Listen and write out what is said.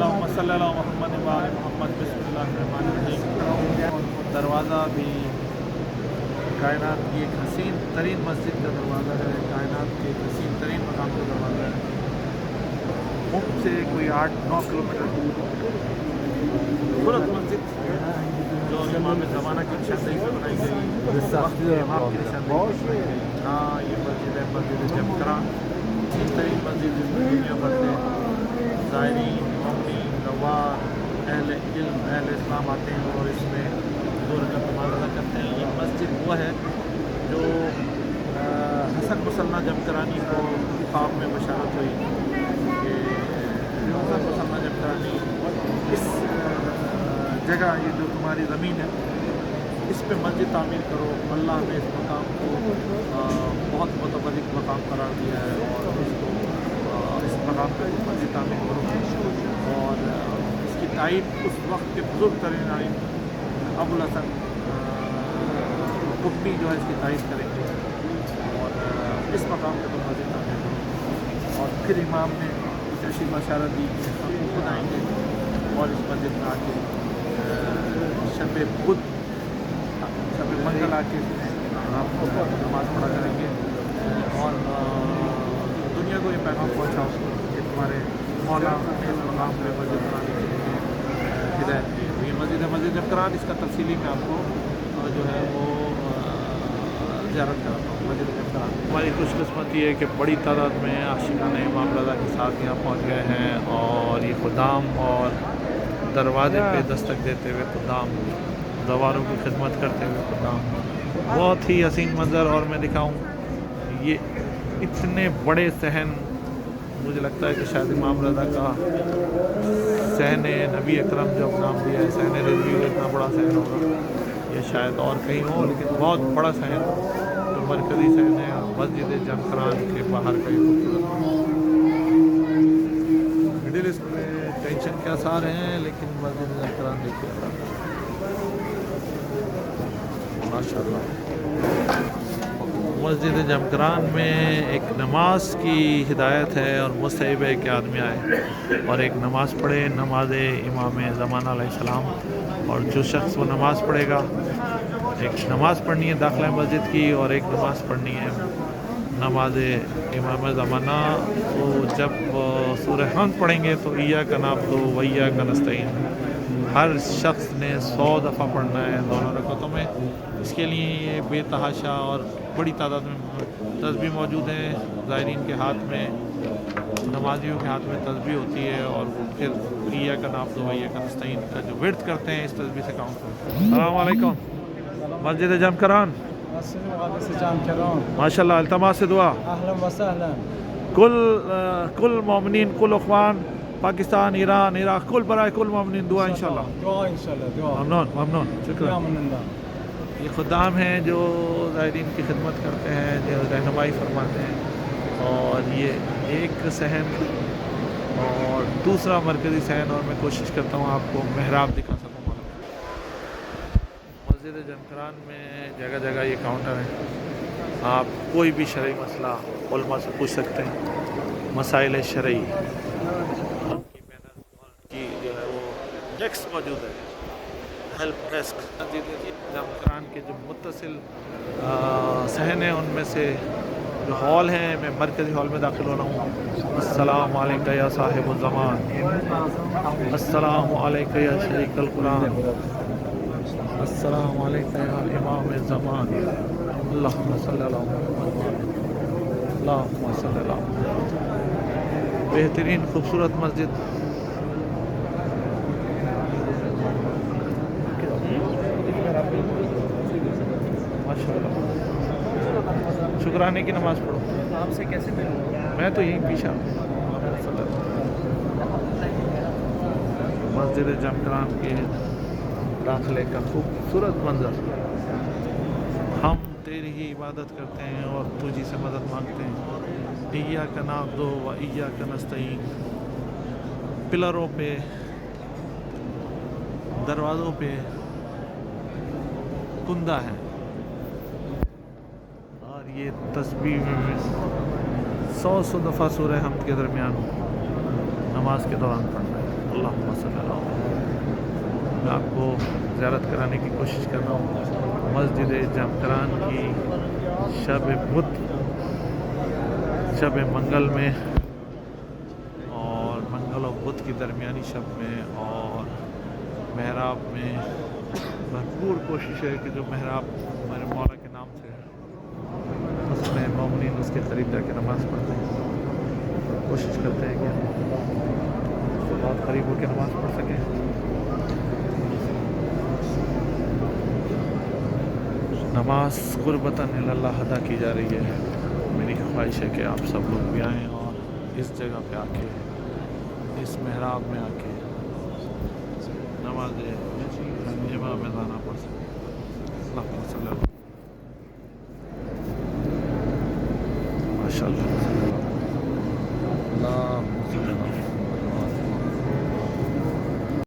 अल्लाहुम्मा सल्ली अला मुहम्मद व आले मुहम्मद बिस्मिल्लाहिर्रहमानिर्रहीम। दरवाज़ा भी कायनात की एक हसीन तरीन मस्जिद का दरवाज़ा है, कायनात के एक हसीन तरीन मकाम का दरवाज़ा है। मुंह से कोई 8-9 किलोमीटर दूर खूबसूरत मस्जिद जो इमाम ज़माना की निशानदेही पे बनाई गई, वक्त के इमाम की निशानदेही पे बनाई गई। हाँ, ये मस्जिद है, मस्जिद जमकरान, हसीन तरीन मस्जिद जिसमें दुनिया भर से ज़ायरीन, मोमिनीन, गवार, अहले इल्म, अहले इस्लाम आते हैं और इसमें दो रकात नमाज़ अदा करते हैं। ये मस्जिद वो है जो हसन मुसन्ना जमकरानी को ख्वाब में बशारत हुई कि हसन मुसन्ना जमकरानी इस जगह, ये जो तुम्हारी ज़मीन है, इस पे मस्जिद तामीर करो। अल्लाह ने इस मकाम को बहुत मुतबर्रिक मकाम करार दिया है और इसको इस मकाम पर मस्जिद तामीर करो। और इसकी तारीफ उस वक्त के बुजुर्ग तरीन आलिम अबुल हसन कुब्बी जो है इसकी तारीफ करेंगे और इस मकाम पर तो मस्जिद तामीर करो। और फिर इमाम ने जैसी बशारत दी कि हम खुद आएंगे और इस मस्जिद में आके शब बुध, शब मंगल आके आपको नमाज़ पढ़ा करेंगे और दुनिया को ये पैगाम पहुँचाओ कि तुम्हारे मौला ने इस मकाम पर मस्जिद बनाने के लिए हिदायत दी। ये मस्जिद है, मस्जिद जमकरान। इसका तफसीली मैं आपको जो है वो ज़ियारत कराता हूँ मस्जिद जमकरान। हमारी खुशकिस्मती है कि बड़ी तादाद में आशिकाने इमाम रज़ा के साथ यहाँ पहुँच गए हैं और ये खुदाम और दरवाजे पे दस्तक देते हुए खुदाम, दवारों की खिदमत करते हुए खुदाम, बहुत ही हसीन मंज़र। और मैं दिखाऊँ ये इतने बड़े सहन, मुझे लगता है कि शायद इमाम रज़ा का सहन नबी अकरम जो नाम दिया है, सहन रिज़वी, इतना बड़ा सहन होगा ये शायद और कहीं हो, लेकिन बहुत बड़ा सहन जो मरकज़ी सहन है मस्जिद जमकरान के बाहर का। मिडिल ईस्ट में टेंशन के आसार हैं, लेकिन मस्जिद जमकरान देखिए माशाअल्लाह। मस्जिद जमकरान में एक नमाज की हिदायत है और मुस्तहब है कि आदमी आए और एक नमाज़ पढ़े, नमाज इमाम ज़माना अलैहिस्सलाम। और जो शख्स वो नमाज़ पढ़ेगा, एक नमाज़ पढ़नी है दाखिला मस्जिद की और एक नमाज़ पढ़नी है नमाज इमाम ज़माना। तो जब सूरह हम्द पढ़ेंगे तो इय्याका नअब्दु व इय्याका नस्तईन हर शख्स ने 100 दफ़ा पढ़ना है दोनों रकातों में। इसके लिए ये बेतहाशा और बड़ी तादाद में तस्बीह मौजूद हैं। ज़ायरीन के हाथ में, नमाजियों के हाथ में तस्बीह होती है और फिर इय्याका नअब्दु व इय्याका नस्तईन का जो विर्द करते हैं इस तस्बीह से काउंट करते हैं। अस्सलामु अलैकुम। मस्जिद जमकरान माशाअल्लाह, अल्तमास से दुआ। कुल मोमिनीन, कुल अख़वान, पाकिस्तान, ईरान, इराक़, कुल बराए कुल मोमिनीन दुआ इंशाअल्लाह। ममनून ममनून, शुक्रिया। ये खुदाम हैं जो ज़ायरीन की खिदमत करते हैं, जो रहनुमाई फरमाते हैं। और ये एक सहन और दूसरा मरकज़ी सहन, और मैं कोशिश करता हूँ आपको मेहराब दिखा सकूँ। मस्जिद जमकरान में जगह जगह ये काउंटर है, आप कोई भी शरई मसला उलमा से पूछ सकते हैं। मसाइल शरई की जो है वो डेस्क मौजूद है, हेल्प डेस्क। जमकरान के जो मुत्तसिल सहन है उनमें से जो हॉल है, मैं मरकज़ी हॉल में दाखिल हो रहा हूँ। अस्सलामु अलैका या साहिबुल ज़मान, अस्सलामु अलैका या शरीकल कुरान, अस्सलामु अलैका या इमाम ज़मान, अल्लाहुम्मा सल्ली अला मुहम्मद, अल्लाहुम्मा सल्ली अला मुहम्मद। बेहतरीन खूबसूरत मस्जिद। माशाअल्लाह, शुक्राने की नमाज़ पढ़ो। आपसे कैसे मिलूँ? मैं तो यहीं पीछा। मस्जिद जमकरान के दाखिले का खूबसूरत मंजर। हम तेरी ही इबादत करते हैं और तुझी से मदद मांगते हैं। इय्याका नअब्दु व इय्याका नस्तईन। पिलरों पे, दरवाज़ों पे कुंदा है और ये तस्बीह में 100 दफ़ा सूरह हम्द के दरमियान नमाज के दौरान पढ़ना है। اللہم صلی اللہ علیہ وسلم۔ میں آپ کو زیارت کرانے کی کوشش کر رہا ہوں مسجد جمکران کی شب بدھ، شب منگل میں، اور منگل اور بدھ کی درمیانی شب میں، اور محراب میں بھرپور کوشش ہے کہ جو محراب ہمارے مولا کے نام سے ہے اس میں مومنین اس کے قریب جا کے نماز پڑھتے ہیں، کوشش کرتے ہیں کہ اس سے بہت قریب ہو کے نماز پڑھ سکیں۔ نماز قربتاً اللہ ادا کی جا رہی ہے۔ میری خواہش ہے کہ آپ سب لوگ بھی آئیں اور اس جگہ پہ آ کے، اس محراب میں آ کے نماز جمعہ میں زانہ پڑھ سکیں۔ اللہم صلی اللہ علیہ وسلم۔ ماشاء اللہ۔